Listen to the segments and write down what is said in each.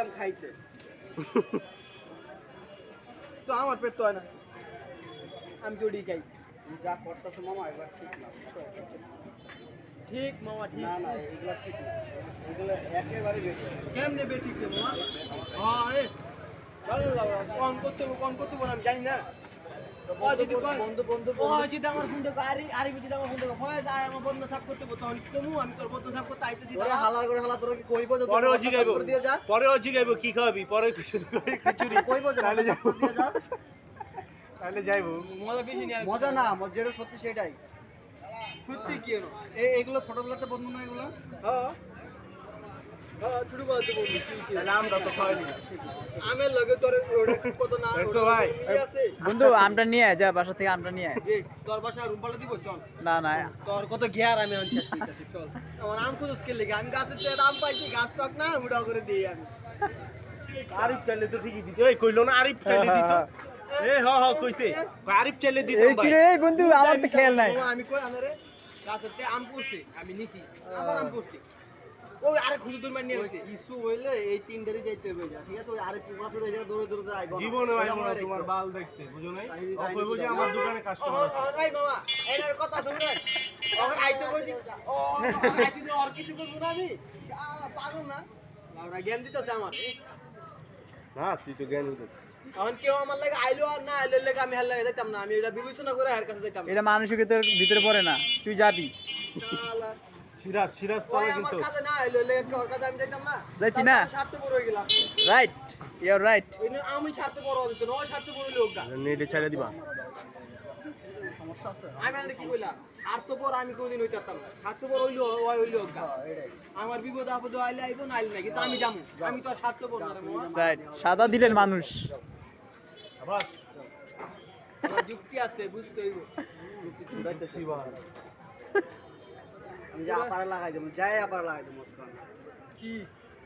গেলাম খাইতে তো আমার পেট তো হয় না আমি তো ওটাই খাই যা করতেছো মামা এবার ঠিক না ঠিক মামা ঠিক না না এগুলো ঠিক না এগুলো একেবারে বেঠিক কেমনে বেঠিক রে মামা হ্যাঁ এ ভালো লাগা কোন করতে বল আমি জানি না বন্ধু বন্ধু ও যদি আমার ফোন দেখো আরি যদি আমার ফোন দেখো হয় যায় আমার বন্ধু সাফ করতে বল তখন কমু আমি তোর বন্ধু সাফ করতে আইতেছি তোরা হালার করে হালা তোরা কি কইবো যে পরে জিগাইবো কি খাবি পরে খিচুড়ি কইবো যে তাহলে যাবো দিয়ে যা তাহলে যাইবো মজা বেশি নিয়ে মজা না যেটা সত্যি সেটাই সত্যি কি হলো এইগুলো ছোটবেলাতে বন্ধু না এগুলো হ্যাঁ হ্যাঁ ছোটবেলাতে বন্ধু তাহলে আমরা তো খাইনি আমের লগে তোর ওটা কত না ভাই আছে বন্ধু আমটা নিয়ে আয় যা বাসা থেকে আমটা নিয়ে আয় তোর বাসা রুম পাল্টা দিব চল না না তোর কত ঘেয়ার আমি আনছি চল আমার আম খুঁজে স্কেল লেগে আমি গাছের থেকে আম পাইছি গাছ পাক না উড়া করে দিই আমি আরিফ চাইলে তো ঠিকই দিত এই কইলো না আরিফ চাইলে দিত এ হ কইছে আরিফ চাইলে দিত এই কি রে বন্ধু আমার তো খেয়াল নাই আমি কই আনারে গাছের থেকে আম পড়ছে আমি নিছি আবার আম পড়ছে ওই আরে খুঁজে দূর মার নিয়ে গেছে ইস্যু হইলে এই তিনটারই যাইতে হবে যা ঠিক আছে ওই আরে পাঁচ হয়ে যায় দৌড়ে দৌড়ে আইবো জীবনে আইবো না তোমার বাল দেখতে বুঝো নাই কইবো যে আমার দোকানে কাস্টমার আছে এই মামা এর কথা শুনেন ওখানে আইতে কইছি ও আইতে তো আর কিছু করব না আমি পাগল না লাউরা জ্ঞান দিতেছে আমার না তুই তো জ্ঞান হইতো এখন কেউ আমার লাগে আইলো আর না আইলো লাগে আমি হার লাগে যাইতাম না আমি এটা বিবেচনা করে হার কাছে যাইতাম এটা মানুষের ভিতরে পড়ে না তুই যাবি শালা সিরাজ ওই তাহলে আমার কিন্তু কাছে না আইলো লাগে ওর কাছে আমি যাইতাম না যাইতি না? স্বার্থপর হয়ে গেলাম রাইট ইউ আর রাইট আমি স্বার্থপর হতে তো নয় স্বার্থপর লোক গা নেটে ছেড়ে দিবা সমস্যা আছে আমি আনলে কি কইলাম স্বার্থপর আমি কোনদিন হইতে পারতাম না স্বার্থপর হইলো গা আমার বিপদ আপদ আইলে আইবো না আইলে না কিন্তু আমি যাবো আমি তো আর স্বার্থপর না রে মামা রাইট সাদা দিলেন মানুষ আবার আমার যুক্তি আছে বুঝতে হইব আমি যা আপারে লাগাই দেবো যাই আপারে লাগাই দেবো কি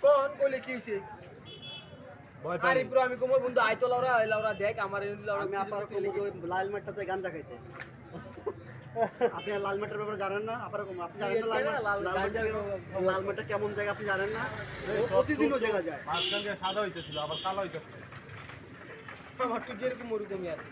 কোন বলে কি হইছে ভয় আরে পাই ব্রো আমি কোমর বন্ধু আইতো লাউরা দেখ আমার লাউরা আমি আপারে কমু যে লাল মাঠটাতে গাঞ্জা খাইতে আপনি লাল মাঠের ব্যাপারে জানেন না আপারে কমু আপনি জানেন না লাল মাঠটা কেমন জায়গা আপনি জানেন না প্রতিদিনও জায়গা যায় মাঝখান দিয়ে সাদা হইতেছিল আবার কালো হইতেছিল আমার তো যেরকম মরুদমি আছে